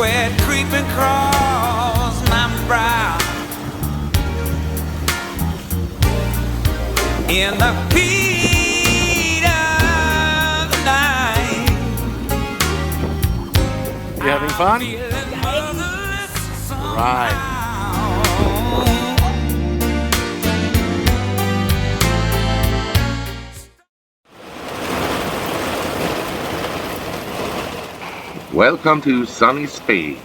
sweat creeping across my brow. In the heat of the night, You having fun? Right. Welcome to sunny Spain.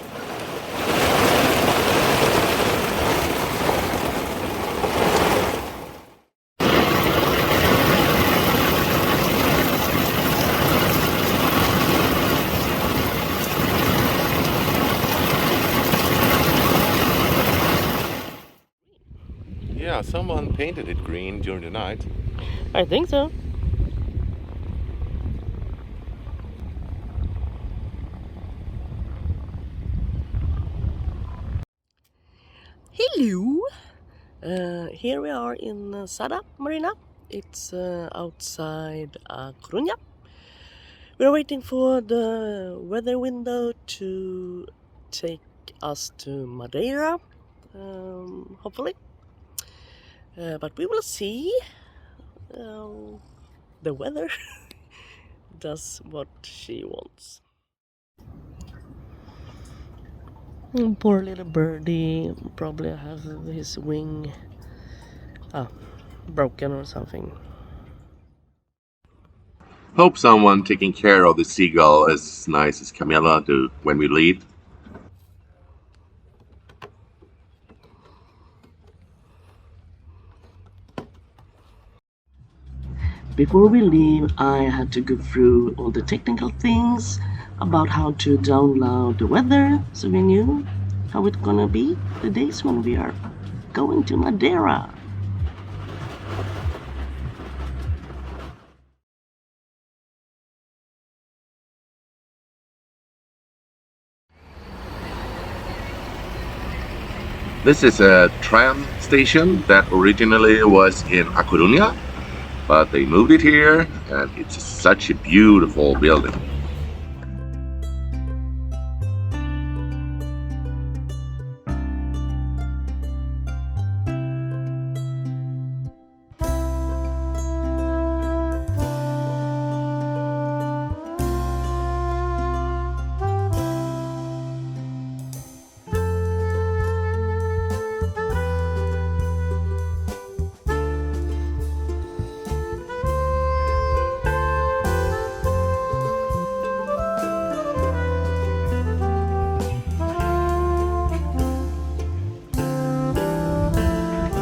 Yeah, someone painted it green during the night. I think so. Hello! Here we are in Sada Marina. It's outside Coruña. We're waiting for the weather window to take us to Madeira, hopefully. But we will see. The weather does what she wants. Poor little birdie probably has his wing broken or something. Hope someone taking care of the seagull as nice as Camilla do when we leave. Before we leave, I had to go through all the technical things about how to download the weather, so we knew how it's gonna be the days when we are going to Madeira. This is a tram station that originally was in A Coruña, but they moved it here, and it's such a beautiful building.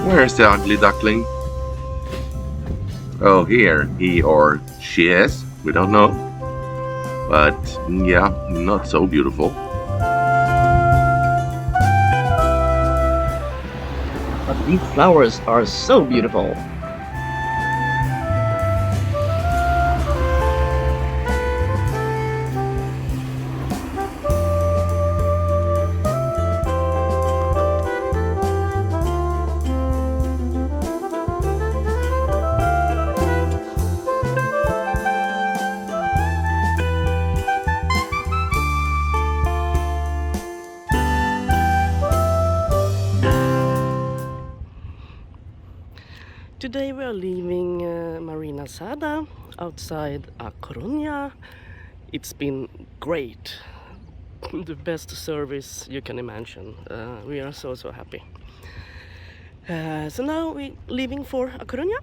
Where's the ugly duckling? Oh, here, he or she is. We don't know. But yeah, not so beautiful. But these flowers are so beautiful. Today we are leaving Marina Sada outside A Coruña. It's been great. The best service you can imagine. We are so happy. So now we're leaving for A Coruña.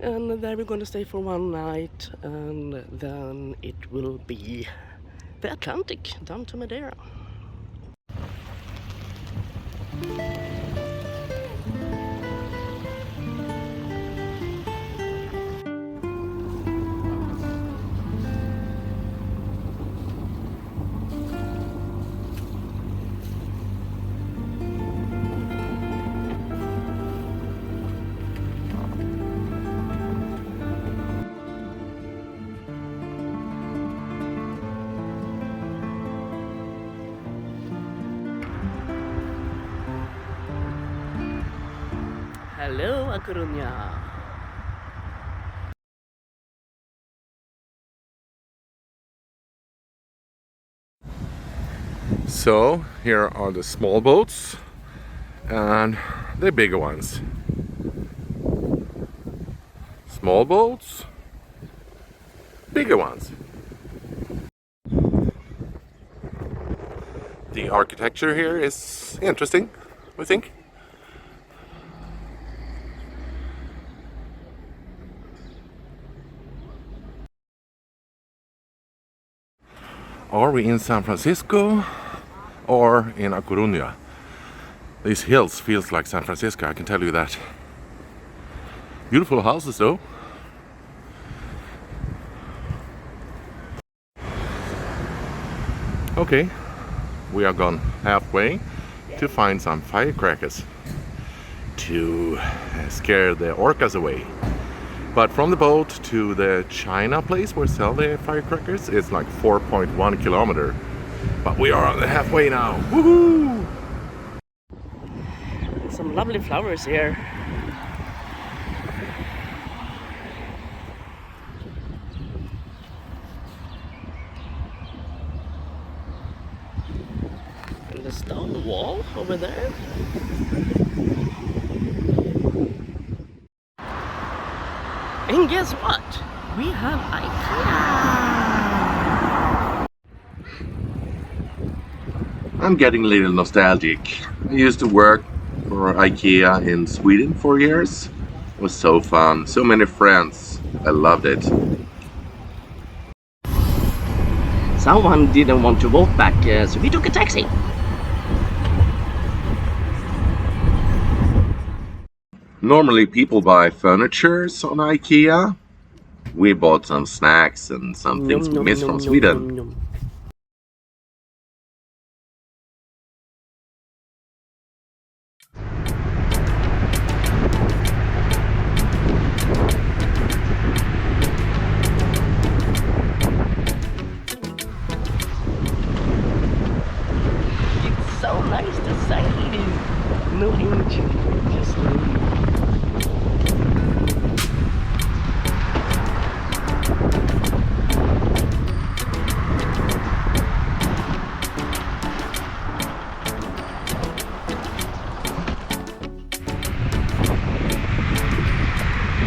And there we're going to stay for one night. And then it will be the Atlantic down to Madeira. Hello, A Coruña. So here are the small boats and the bigger ones. Small boats, bigger ones. The architecture here is interesting, I think. Are we in San Francisco or in A Coruña? These hills feels like San Francisco, I can tell you that. Beautiful houses though. Okay, we are gone halfway to find some firecrackers to scare the orcas away. But from the boat to the China place where sell the firecrackers, it's like 4.1 kilometer. But we are on the halfway now. Woohoo! Some lovely flowers here. And the stone wall over there. And guess what? We have Ikea! I'm getting a little nostalgic. I used to work for Ikea in Sweden for years. It was so fun, so many friends. I loved it. Someone didn't want to walk back, so we took a taxi. Normally people buy furnitures on Ikea. We bought some snacks and some things we missed from Sweden. It's so nice to sail. No engine, just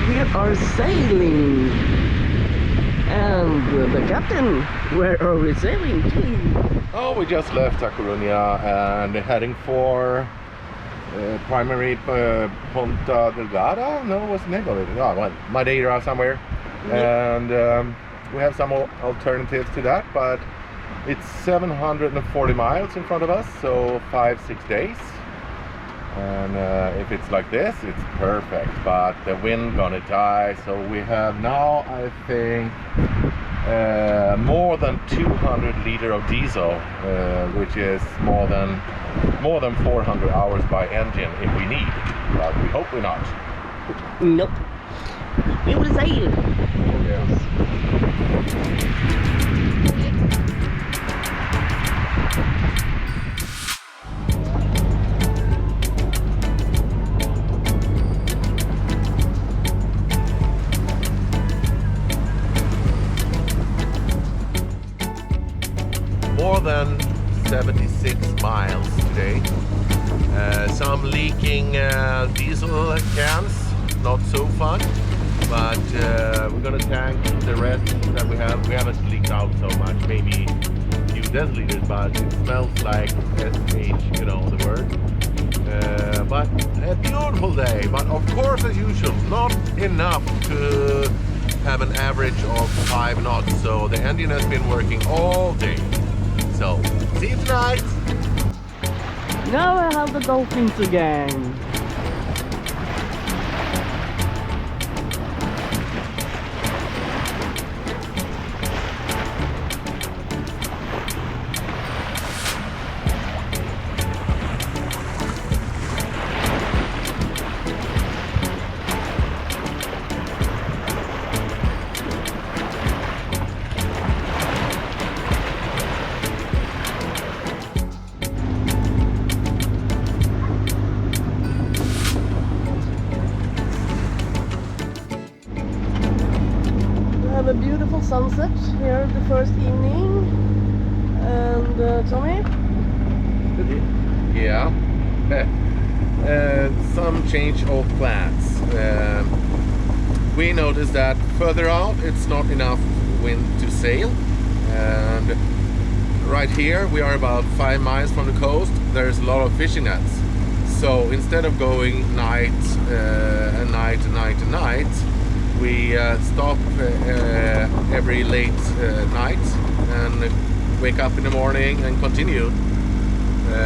we are sailing. And the captain, where are we sailing to? Oh, we just left A Coruña and heading for primary Ponta Delgada? No, what's the name of it? Oh, well, Madeira somewhere. And we have some alternatives to that, but it's 740 miles in front of us, so 5-6 days. And if it's like this, it's perfect, but the wind gonna die, so we have now, I think, more than 200 liter of diesel, which is more than 400 hours by engine if we need, but we hope we're not. Nope. We will sail. Yes. More than 76 miles today. Some leaking diesel cans, not so fun, but we're gonna tank the rest that we have. We haven't leaked out so much, maybe a few deciliters, but it smells like SH, you know the word. But a beautiful day, but of course as usual, not enough to have an average of 5 knots, so the engine has been working all day. So, see you tonight! Now I have the dolphins again. A beautiful sunset here the first evening. And Tommy, Yeah. Some change of plans. We noticed that further out it's not enough wind to sail, and right here we are about 5 miles from the coast. There's a lot of fishing nets, so instead of going night and night and night and night, we stop every late night and wake up in the morning and continue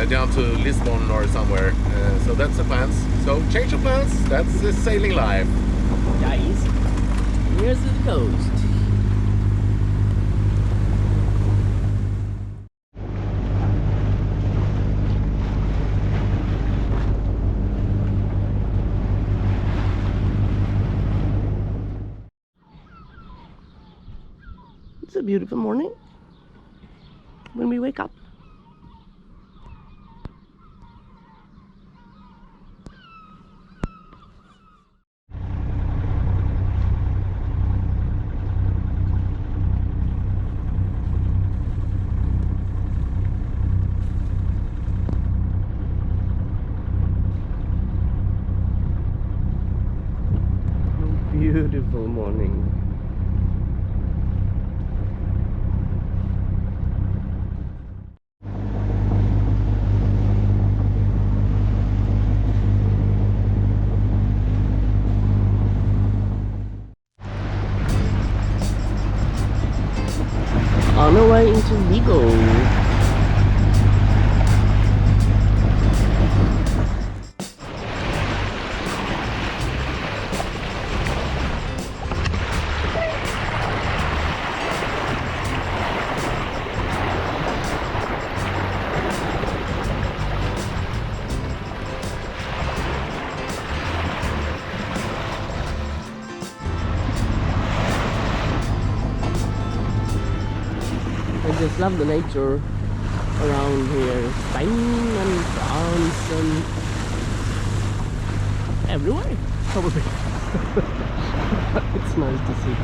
down to Lisbon or somewhere. So that's the plans. So change of plans, that's the sailing life. Guys, here's the coast. It's a beautiful morning when we wake up. Beautiful morning. On our way into Vigo. I just love the nature around here. Spain and France and everywhere, probably. It's nice to see.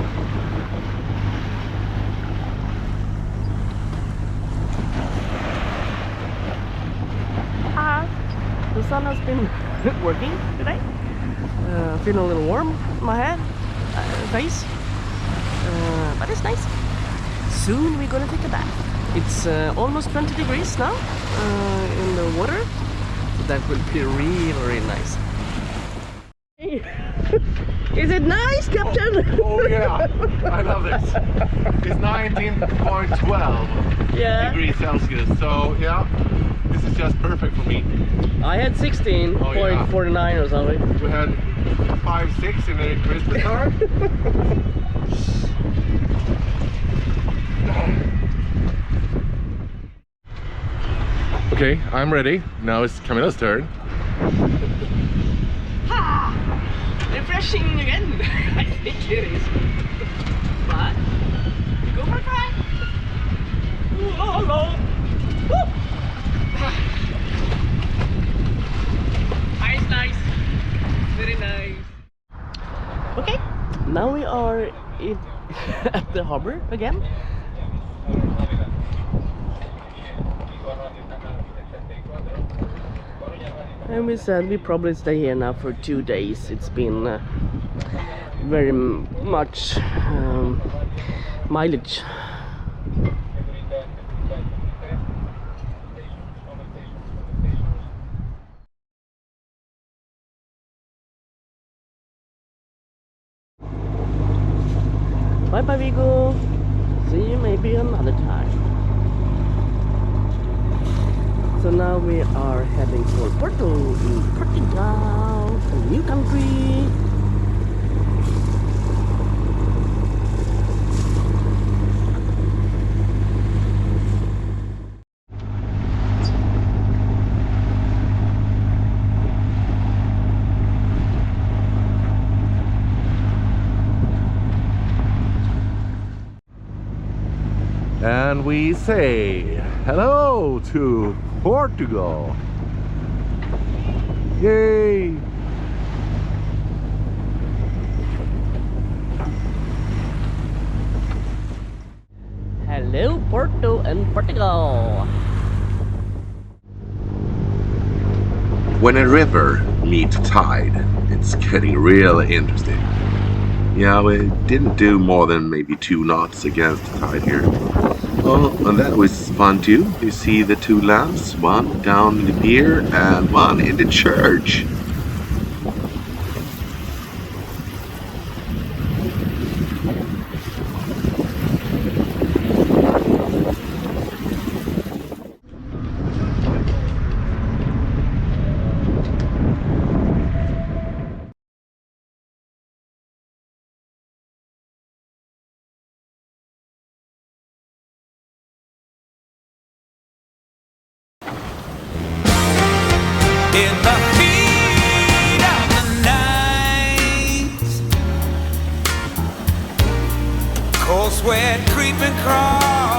The sun has been working today. Feeling a little warm in my head, face, but it's nice. Soon we're gonna take a bath. It's almost 20 degrees now in the water, so that will be really nice. Is it nice, Captain? Oh yeah, I love this. It's 19.12 degrees Celsius, so yeah, this is just perfect for me. I had 16.49 or something. We had 5-6 in the Christmas time. Okay, I'm ready. Now it's Camilla's turn. Refreshing again. I think it is. But go for a try. Hello. Nice. Very nice. Okay, now we are at the harbor again. And we said we probably stay here now for 2 days. It's been very much mileage. Bye bye Vigo. See you maybe another time. So now we are heading for Porto in Portugal, a new country. And we say hello to Portugal. Yay! Hello Porto and Portugal. When a river meets tide, it's getting real interesting. Yeah, we didn't do more than maybe 2 knots against the tide here. Oh, and that was fun too. You see the 2 lamps, one down in the pier and one in the church. In the heat of the night, cold sweat creeping across